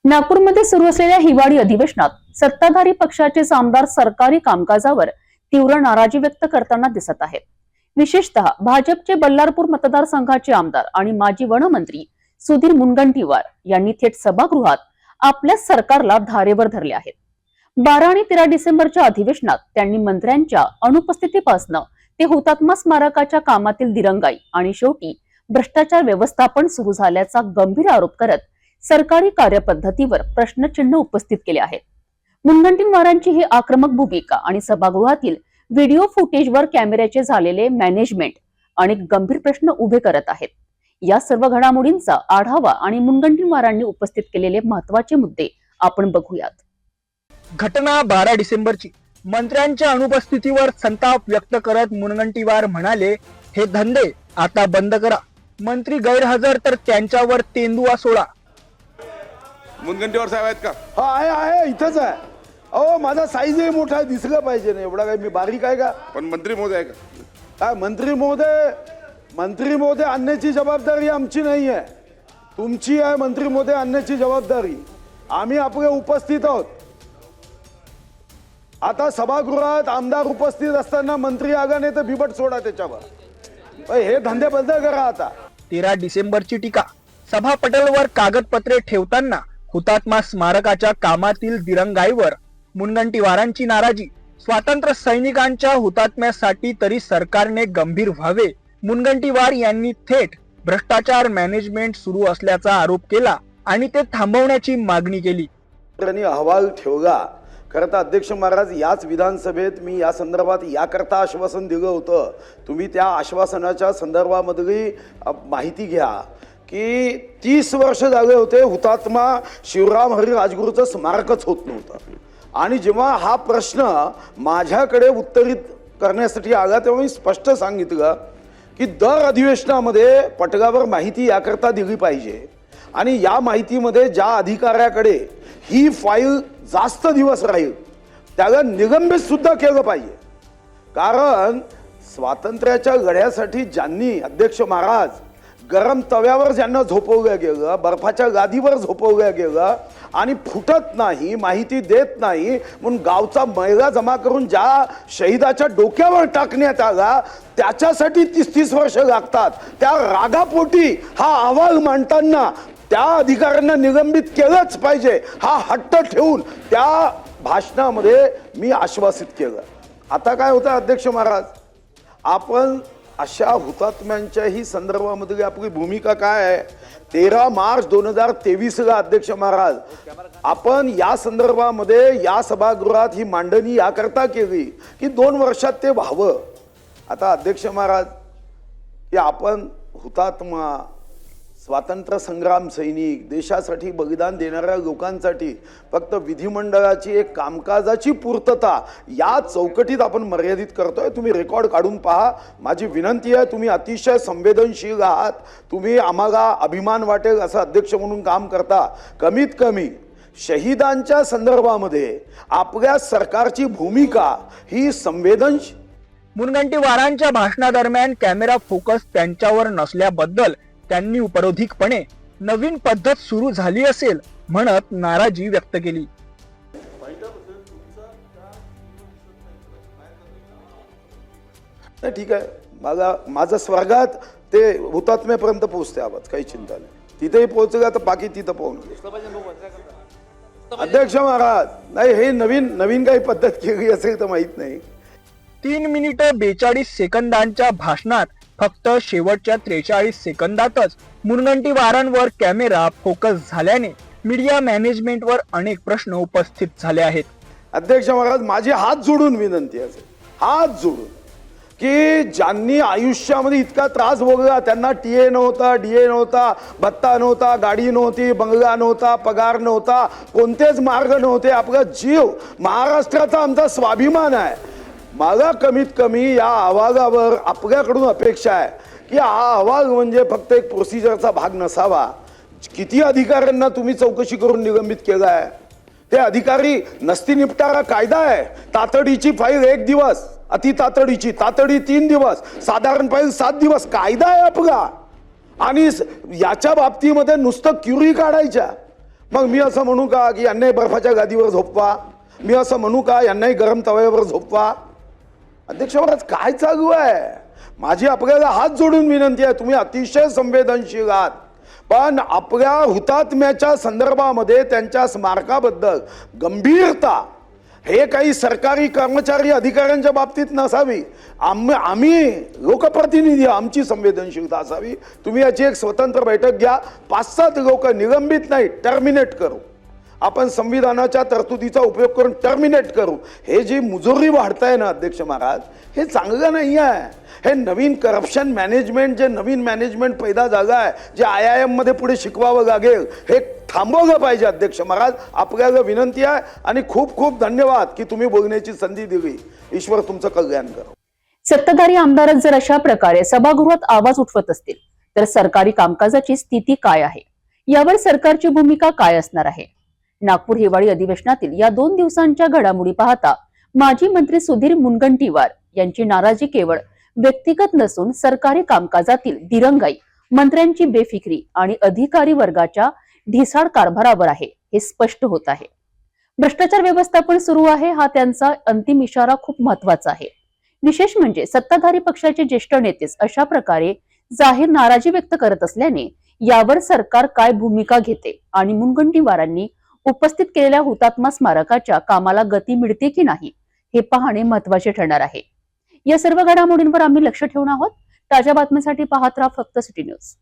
नागपूरमध्ये सुरू असलेल्या हिवाळी अधिवेशनात सत्ताधारी पक्षाचे आमदार सरकारी कामकाजावर तीव्र नाराजी व्यक्त करताना दिसत आहेत। विशेषतः भाजपचे बल्लारपूर मतदारसंघाचे आमदार आणि माजी वनमंत्री सुधीर मुनगंटीवार यांनी थेट सभागृहात आपल्या सरकारला धारेवर धरले आहेत। 12 आणि 13 डिसेंबरच्या अधिवेशनात त्यांनी मंत्र्यांच्या अनुपस्थितीपासून ते हुतात्मा स्मारकाच्या कामातील दिरंगाई आणि शेवटी भ्रष्टाचार व्यवस्थापन सुरू झाल्याचा गंभीर आरोप करत सरकारी कार्यपद्धतीवर प्रश्नचिन्ह उपस्थित केले आहेत। मुनगंटीवारांची ही आक्रमक भूमिका आणि सभागृहातील व्हिडिओ फुटेजवर कॅमेऱ्याचे झालेले मॅनेजमेंट अनेक गंभीर प्रश्न उभे करत आहेत। या सर्व घडामोडींचा आढावा आणि मुनगंटीवारांनी उपस्थित केलेले महत्त्वाचे मुद्दे आपण बघूयात। घटना 12 डिसेंबरची। मंत्र्यांच्या अनुपस्थितीवर संताप व्यक्त करत मुनगंटीवार म्हणाले, हे धंदे आता बंद करा। मंत्री गैरहजर तर त्यांच्यावर तेंदुआ सोडा। मुनगंटीवार साहेब आहेत का? हा आहे इथंच आहे। अहो माझा साईजही मोठा आहे, दिसलं पाहिजे ना, एवढा काय मी बारीक आहे का? पण मंत्री महोदय आहे का? काय मंत्री महोदय आणण्याची जबाबदारी आमची नाही आहे, तुमची आहे। मंत्री महोदय आणण्याची जबाबदारी आम्ही आपले उपस्थित आहोत। आता सभागृहात आमदार उपस्थित असताना मंत्री आगा नाही तर बिबट सोडा त्याच्यावर। हे धंदे बंद करा आता। 13 डिसेंबरची टीका। सभापटलवर कागदपत्रे ठेवताना हुतात्मा स्मारकाच्या कामातील दिरंगाईवर मुनगंटीवारांची नाराजी। स्वातंत्र्य सैनिकांच्या हुतात्म्यासाठी तरी सरकारने गंभीर व्हावे। मुनगंटीवार यांनी थेट भ्रष्टाचार मॅनेजमेंट सुरू असल्याचा आरोप केला आणि ते थांबवण्याची मागणी केली। अहवाल ठेवला करता अध्यक्ष महाराज, याच विधानसभेत मी या संदर्भात याकरता आश्वासन दिलं होतं। तुम्ही त्या आश्वासनाच्या संदर्भामधली माहिती घ्या की 30 वर्ष झाले होते हुतात्मा शिवराम हरी राजगुरूचं स्मारकच होत नव्हतं। आणि जेव्हा हा प्रश्न माझ्याकडे उत्तरित करण्यासाठी आला तेव्हा मी स्पष्ट सांगितलं की दर अधिवेशनामध्ये पटलावर माहिती याकरता दिली पाहिजे आणि या माहितीमध्ये ज्या अधिकाऱ्याकडे ही फाईल जास्त दिवस राहील त्याला निलंबित सुद्धा केलं पाहिजे। कारण स्वातंत्र्याच्या लढ्यासाठी ज्यांनी अध्यक्ष महाराज गरम तव्यावर ज्यांना झोपवलं गेलं, बर्फाच्या गादीवर झोपवलं गेलं आणि फुटत नाही, माहिती देत नाही म्हणून गावचा मैला जमा करून ज्या शहीदाच्या डोक्यावर टाकण्यात आला त्याच्यासाठी 30 वर्ष लागतात। त्या रागापोटी हा अहवाल मांडताना त्या अधिकाऱ्यांना निलंबित केलंच पाहिजे हा हट्ट ठेवून त्या भाषणामध्ये मी आश्वासित केलं। आता काय होतं अध्यक्ष महाराज, आपण अशा हुतात्म्यांच्याही संदर्भामध्ये आपली भूमिका काय आहे? 13 मार्च 2023ला अध्यक्ष महाराज आपण या संदर्भामध्ये या सभागृहात ही मांडणी याकरता केली की 2 वर्षात ते व्हावं। आता अध्यक्ष महाराज की आपण हुतात्मा, स्वातंत्र्य संग्राम सैनिक, देशासाठी बलिदान देणाऱ्या लोकांसाठी फक्त विधिमंडळाची एक कामकाजाची पूर्तता या चौकटीत आपण मर्यादित करतोय। तुम्ही रेकॉर्ड काढून पहा, माझी विनंती आहे। तुम्ही अतिशय संवेदनशील आहात, तुम्ही आम्हाला अभिमान वाटेल असं अध्यक्ष म्हणून काम करता। कमीत कमी शहीदांच्या संदर्भामध्ये आपल्या सरकारची भूमिका ही संवेदनशील। मुनगंटीवारांच्या भाषणादरम्यान कॅमेरा फोकस त्यांच्यावर नसल्याबद्दल त्यांनी उपरोधिकपणे नवीन पद्धत सुरू झाली असेल म्हणत नाराजी व्यक्त केली। ठीक आहे, माझं स्वर्गात ते हुतात्म्यापर्यंत पोहोचते आवाज, काही चिंता नाही। तिथेही पोहोचला तर बाकी तिथं पाहून अध्यक्ष महाराज नाही, हे नवीन काही पद्धत केली असेल तर माहित नाही। 3 मिनिटं 42 सेकंदांच्या भाषणात फक्त शेवटच्या 43 सेकंदातच मुनगंटीवारांवर कॅमेरा फोकस झाल्याने मीडिया मॅनेजमेंटवर अनेक प्रश्न उपस्थित झाले आहेत। अध्यक्ष महाराज माझी हात जोडून विनंती असेल, हात जोडून, की ज्यांनी आयुष्यामध्ये इतका त्रास भोगला, त्यांना टीए नव्हता, डीए नव्हता, भत्ता नव्हता, गाडी नव्हती, बंगला नव्हता, पगार नव्हता, कोणतेच मार्ग नव्हते, आपला जीव महाराष्ट्राचा आमचा स्वाभिमान आहे। मला कमीत कमी या अहवालावर आपल्याकडून अपेक्षा आहे की हा अहवाल म्हणजे फक्त एक प्रोसिजरचा भाग नसावा। किती अधिकाऱ्यांना तुम्ही चौकशी करून निलंबित केलं आहे? ते अधिकारी नसती निपटारा कायदा आहे, तातडीची फाईल 1 दिवस, अति तातडीची तातडी 3 दिवस, साधारण फाईल 7 दिवस, कायदा आहे आपला। आणि याच्या बाबतीमध्ये नुसतं क्युरी काढायच्या मग मी असं म्हणू का की यांनाही बर्फाच्या गादीवर झोपवा? मी असं म्हणू का यांनाही गरम तव्यावर झोपवा? अध्यक्ष महाराज, काय चालू आहे? माझी आपल्याला हात जोडून विनंती आहे, तुम्ही अतिशय संवेदनशील आहात, पण आपल्या हुतात्म्याच्या संदर्भामध्ये त्यांच्या स्मारकाबद्दल गंभीरता हे काही सरकारी कर्मचारी अधिकाऱ्यांच्या बाबतीत नसावी. आम्ही लोकप्रतिनिधी, आमची संवेदनशीलता असावी. तुम्ही याची एक स्वतंत्र बैठक घ्या. 5-7 लोक निलंबित नाही, टर्मिनेट करू. आपण संविधानाच्या तरतुदीचा उपयोग करून टर्मिनेट करू. हे जी मुजोरी वाढताय ना अध्यक्ष महाराज, हे चांगलं नाही आहे. हे नवीन करप्शन मॅनेजमेंट, जे नवीन मॅनेजमेंट पैदा झालं आहे, जे IIM मध्ये पुढे शिकवावं लागेल, हे थांबवलं पाहिजे. अध्यक्ष महाराज, आपल्याला विनंती आहे आणि खूप खूप धन्यवाद की तुम्ही बोलण्याची संधी दिली. ईश्वर तुमचं कल्याण करो. सत्ताधारी आमदारच जर अशा प्रकारे सभागृहात आवाज उठवत असतील तर सरकारी कामकाजाची स्थिती काय आहे, यावर सरकारची भूमिका काय असणार आहे? नागपूर हिवाळी अधिवेशनातील या 2 दिवसांच्या घडामोडी पाहता माजी मंत्री सुधीर मुनगंटीवार यांची नाराजी केवळ व्यक्तिगत नसून सरकारी कामकाजातील दिरंगाई, मंत्र्यांची बेफिक्री आणि अधिकारी वर्गाच्या ढिसाळ कारभारावर आहे हे स्पष्ट होत आहे. भ्रष्टाचार व्यवस्थापन सुरू आहे हा त्यांचा अंतिम इशारा खूप महत्वाचा आहे. विशेष म्हणजे सत्ताधारी पक्षाचे ज्येष्ठ नेतेच अशा प्रकारे जाहीर नाराजी व्यक्त करत असल्याने यावर सरकार काय भूमिका घेते आणि मुनगंटीवारांनी उपस्थित केलेल्या हुतात्मा स्मारकाच्या कामाला गती मिळते की नाही हे पाहणे महत्वाचे ठरणार आहे. या सर्व घडामोडींवर आम्ही लक्ष ठेवून आहोत. ताज्या बातम्यांसाठी पाहत राहा फक्त सिटी न्यूज.